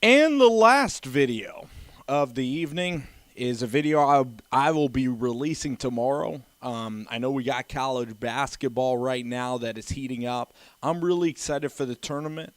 And the last video of the evening is a video I will be releasing tomorrow. I know we got college basketball right now that is heating up. I'm really excited for the tournament.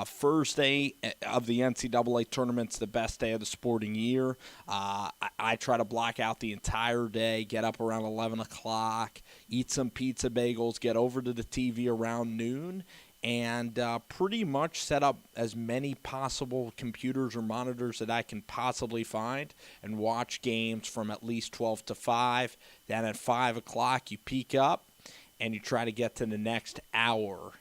First day of the NCAA tournament's the best day of the sporting year. I try to block out the entire day, get up around 11 o'clock, eat some pizza bagels, get over to the TV around noon, and pretty much set up as many possible computers or monitors that I can possibly find and watch games from at least 12 to 5. Then at 5 o'clock, you peak up and you try to get to the next hour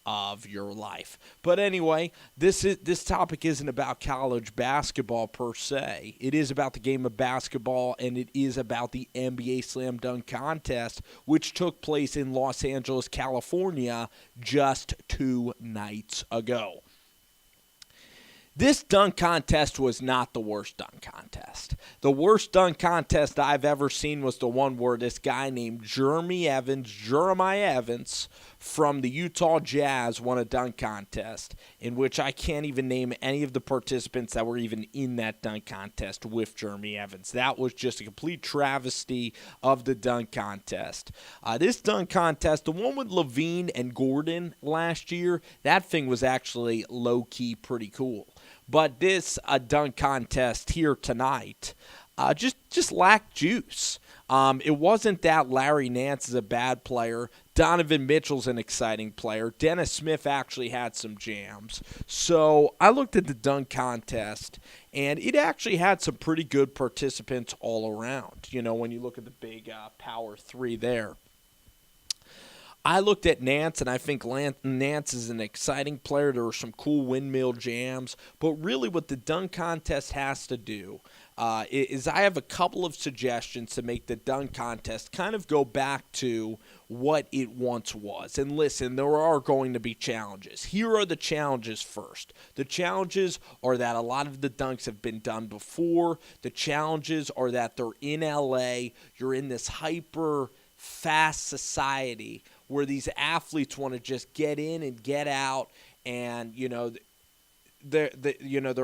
of your life. But anyway, this topic isn't about college basketball per se. It is about the game of basketball, and it is about the NBA Slam Dunk Contest, which took place in Los Angeles, California, just 2 nights ago. This dunk contest was not the worst dunk contest. The worst dunk contest I've ever seen was the one where this guy named Jeremiah Evans, from the Utah Jazz won a dunk contest in which I can't even name any of the participants that were even in that dunk contest with Jeremy Evans. That was just a complete travesty of the dunk contest. This dunk contest, the one with Levine and Gordon last year, that thing was actually low-key pretty cool. But this dunk contest here tonight just lacked juice. It wasn't that Larry Nance is a bad player. Donovan Mitchell's an exciting player. Dennis Smith actually had some jams. So I looked at the dunk contest, and it actually had some pretty good participants all around. You know, when you look at the big power three there. I looked at Nance, and I think Nance is an exciting player. There were some cool windmill jams. But really what the dunk contest has to do is I have a couple of suggestions to make the dunk contest kind of go back to what it once was. And listen, there are going to be challenges. Here are the challenges first. The challenges are that a lot of the dunks have been done before. The challenges are that they're in LA. You're in this hyper fast society where these athletes want to just get in and get out, and they're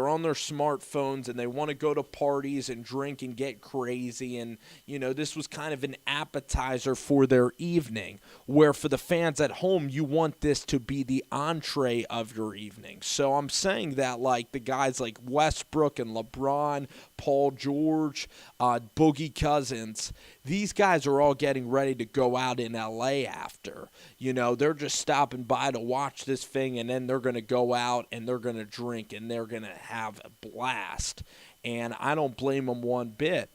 on their smartphones and they want to go to parties and drink and get crazy, and this was kind of an appetizer for their evening, where for the fans at home you want this to be the entree of your evening. So I'm saying that like the guys like Westbrook and LeBron, Paul George, Boogie Cousins, these guys are all getting ready to go out in LA after. They're just stopping by to watch this thing, and then they're going to go out and they're going to drink and they're going to have a blast. And I don't blame them one bit.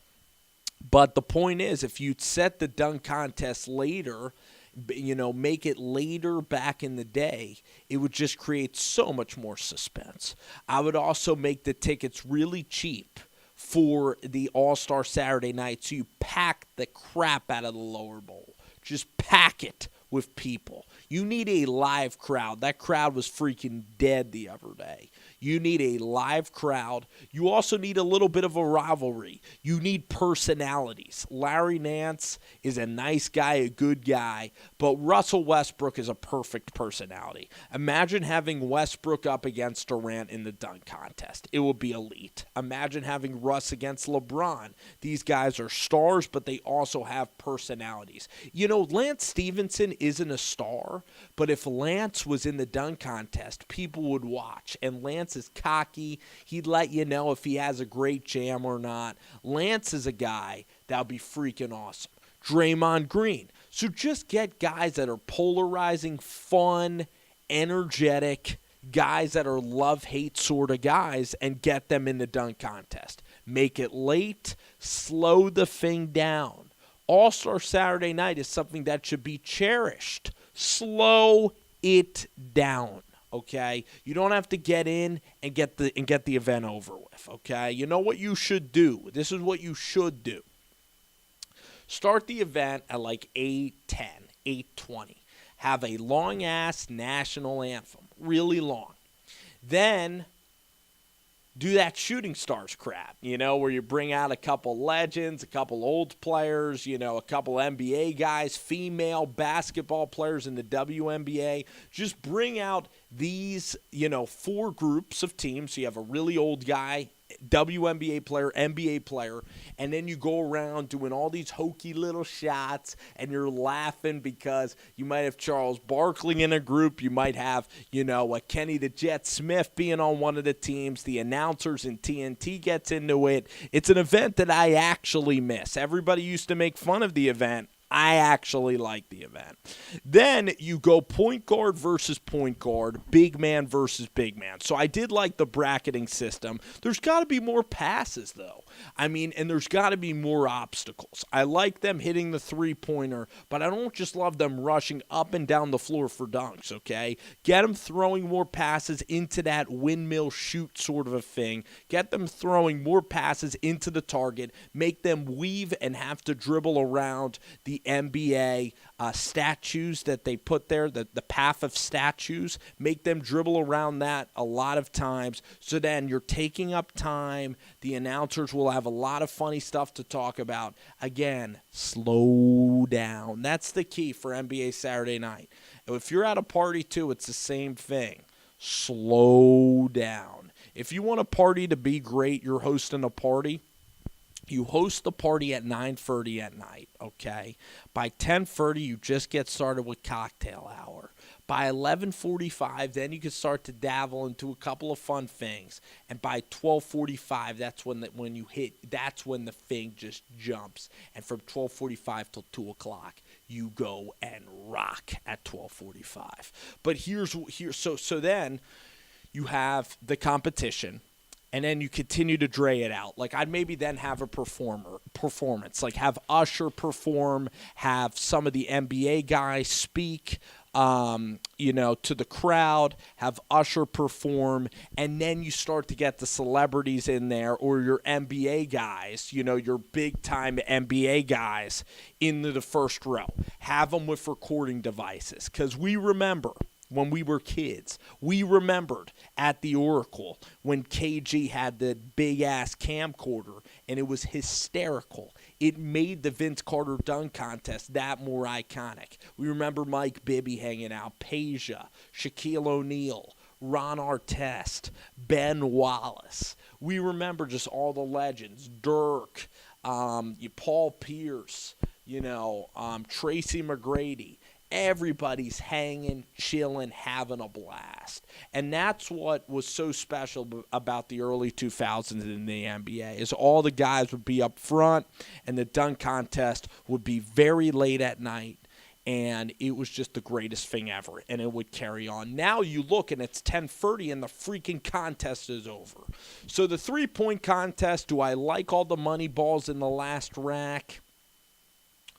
But the point is, if you set the dunk contest later, make it later back in the day, it would just create so much more suspense. I would also make the tickets really cheap for the All-Star Saturday night, so you pack the crap out of the lower bowl. Just pack it with people. You need a live crowd. That crowd was freaking dead the other day. You need a live crowd. You also need a little bit of a rivalry. You need personalities. Larry Nance is a nice guy, a good guy, but Russell Westbrook is a perfect personality. Imagine having Westbrook up against Durant in the dunk contest. It would be elite. Imagine having Russ against LeBron. These guys are stars, but they also have personalities. Lance Stevenson isn't a star, but if Lance was in the dunk contest, people would watch. And Lance is cocky. He'd let you know if he has a great jam or not. Lance is a guy that would be freaking awesome. Draymond Green. So just get guys that are polarizing, fun, energetic, guys that are love-hate sort of guys, and get them in the dunk contest. Make it late. Slow the thing down. All-Star Saturday night is something that should be cherished. Slow it down, okay? You don't have to get in and get the event over with, okay? You know what you should do? This is what you should do. Start the event at like 8:10, 8:20. Have a long-ass national anthem, really long. Then do that shooting stars crap, where you bring out a couple legends, a couple old players, a couple NBA guys, female basketball players in the WNBA. Just bring out these, 4 groups of teams. So you have a really old guy, WNBA player, NBA player, and then you go around doing all these hokey little shots, and you're laughing because you might have Charles Barkley in a group, you might have, a Kenny the Jet Smith being on one of the teams, the announcers in TNT gets into it. It's an event that I actually miss. Everybody used to make fun of the event. I actually like the event. Then you go point guard versus point guard, big man versus big man. So I did like the bracketing system. There's got to be more passes, though. And there's got to be more obstacles. I like them hitting the three-pointer, but I don't just love them rushing up and down the floor for dunks, okay? Get them throwing more passes into that windmill shoot sort of a thing. Get them throwing more passes into the target. Make them weave and have to dribble around the NBA statues that they put there, the path of statues. Make them dribble around that a lot of times. So then you're taking up time. The announcers will have a lot of funny stuff to talk about. Again, slow down. That's the key for NBA Saturday night. If you're at a party too, it's the same thing. Slow down. If you want a party to be great, you're hosting a party. You host the party at 9:30 at night, okay? By 10:30, you just get started with cocktail hour. By 11:45, then you can start to dabble into a couple of fun things. And by 12:45, that's when the thing just jumps. And from 12:45 till 2 o'clock, you go and rock at 12:45. But so then you have the competition. And then you continue to dray it out. Like, I'd maybe then have a performance. Like, have Usher perform, have some of the NBA guys speak, to the crowd, have Usher perform, and then you start to get the celebrities in there or your NBA guys, your big-time NBA guys into the first row. Have them with recording devices, because we remember – when we were kids, we remembered at the Oracle when KG had the big-ass camcorder, and it was hysterical. It made the Vince Carter dunk contest that more iconic. We remember Mike Bibby hanging out, Peja, Shaquille O'Neal, Ron Artest, Ben Wallace. We remember just all the legends, Dirk, Paul Pierce, Tracy McGrady. Everybody's hanging, chilling, having a blast. And that's what was so special about the early 2000s in the NBA, is all the guys would be up front, and the dunk contest would be very late at night, and it was just the greatest thing ever, and it would carry on. Now you look, and it's 10:30, and the freaking contest is over. So the three-point contest, do I like all the money balls in the last rack?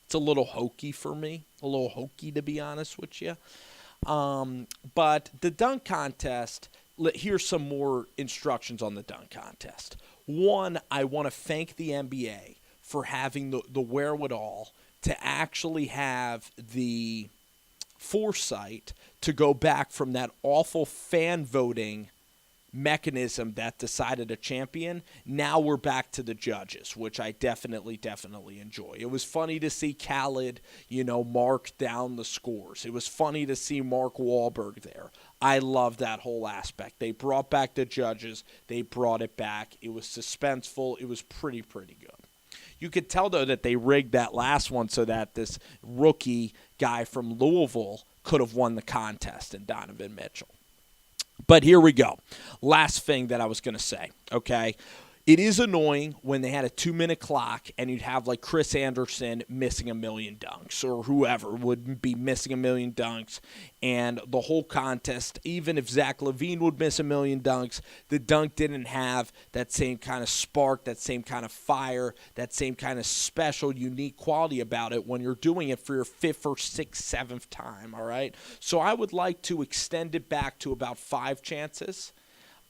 It's a little hokey for me, to be honest with you. But the dunk contest, here's some more instructions on the dunk contest. One, I want to thank the NBA for having the wherewithal to actually have the foresight to go back from that awful fan voting mechanism that decided a champion. Now we're back to the judges, which I definitely enjoy. It was funny to see Khaled, mark down the scores. It was funny to see Mark Wahlberg there. I love that whole aspect. They brought back the judges. They brought it back. It was suspenseful. It was pretty good. You could tell, though, that they rigged that last one so that this rookie guy from Louisville could have won the contest, and Donovan Mitchell. But here we go. Last thing that I was going to say, okay? It is annoying when they had a 2-minute clock and you'd have like Chris Anderson missing a million dunks, or whoever would be missing a million dunks, and the whole contest, even if Zach LaVine would miss a million dunks, the dunk didn't have that same kind of spark, that same kind of fire, that same kind of special, unique quality about it when you're doing it for your 5th or 6th, 7th time, all right? So I would like to extend it back to about 5 chances.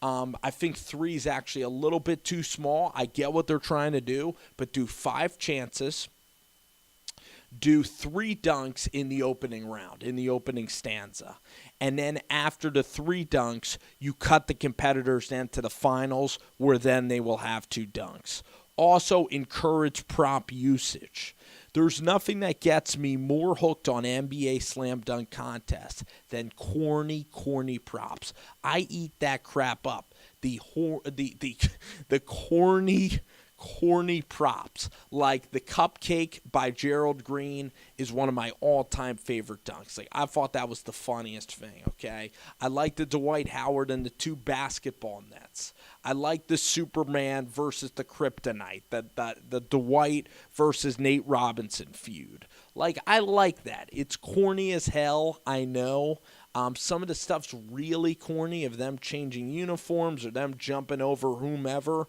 I think 3 is actually a little bit too small. I get what they're trying to do, but do 5 chances. Do 3 dunks in the opening round, in the opening stanza. And then after the 3 dunks, you cut the competitors then to the finals, where then they will have 2 dunks. Also, encourage prop usage. There's nothing that gets me more hooked on NBA slam dunk contests than corny props. I eat that crap up. The corny props, like the cupcake by Gerald Green is one of my all-time favorite dunks. Like, I thought that was the funniest thing, okay? I like the Dwight Howard and the 2 basketball nets. I like the Superman versus the Kryptonite, the Dwight versus Nate Robinson feud. Like, I like that. It's corny as hell, I know. Some of the stuff's really corny, of them changing uniforms or them jumping over whomever.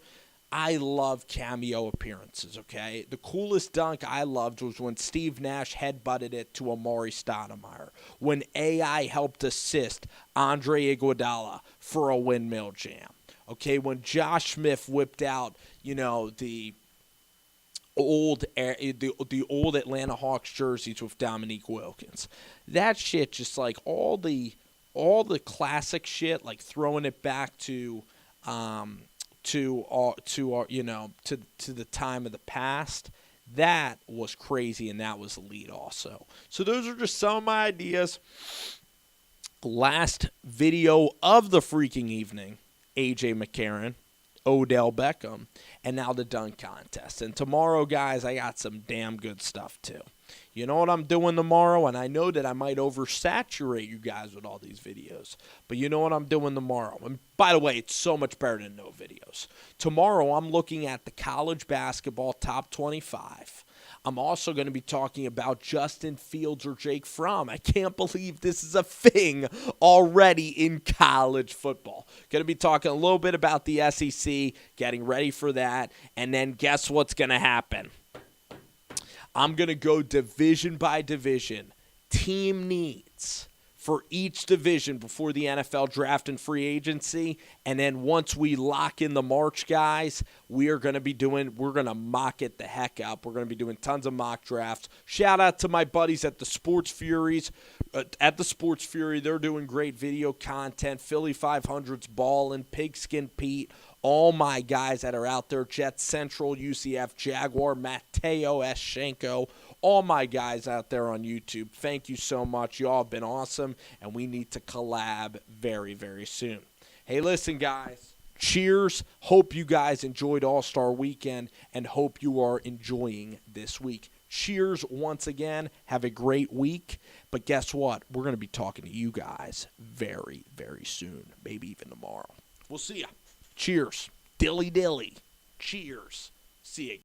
I love cameo appearances, okay? The coolest dunk I loved was when Steve Nash headbutted it to Amari Stoudemire, when AI helped assist Andre Iguodala for a windmill jam, okay? When Josh Smith whipped out, the old Atlanta Hawks jerseys with Dominique Wilkins. That shit, just like all the classic shit, like throwing it back to the time of the past. That was crazy, and that was elite also. So those are just some of my ideas. Last video of the freaking evening, AJ McCarron, Odell Beckham, and now the dunk contest. And tomorrow, guys, I got some damn good stuff too. You know what I'm doing tomorrow? And I know that I might oversaturate you guys with all these videos. But you know what I'm doing tomorrow? And by the way, it's so much better than no videos. Tomorrow, I'm looking at the college basketball top 25. I'm also going to be talking about Justin Fields or Jake Fromm. I can't believe this is a thing already in college football. Going to be talking a little bit about the SEC, getting ready for that. And then guess what's going to happen? I'm going to go division by division, team needs for each division before the NFL draft and free agency. And then once we lock in the March, guys, we're going to mock it the heck up. We're going to be doing tons of mock drafts. Shout out to my buddies at the Sports Furies. At the Sports Fury, they're doing great video content. Philly 500's Ballin', Pigskin Pete, all my guys that are out there, Jet Central, UCF, Jaguar, Mateo Eschenko, all my guys out there on YouTube. Thank you so much. Y'all have been awesome, and we need to collab very, very soon. Hey, listen, guys. Cheers. Hope you guys enjoyed All-Star Weekend, and hope you are enjoying this week. Cheers once again. Have a great week. But guess what? We're going to be talking to you guys very, very soon. Maybe even tomorrow. We'll see ya. Cheers. Dilly dilly. Cheers. See ya.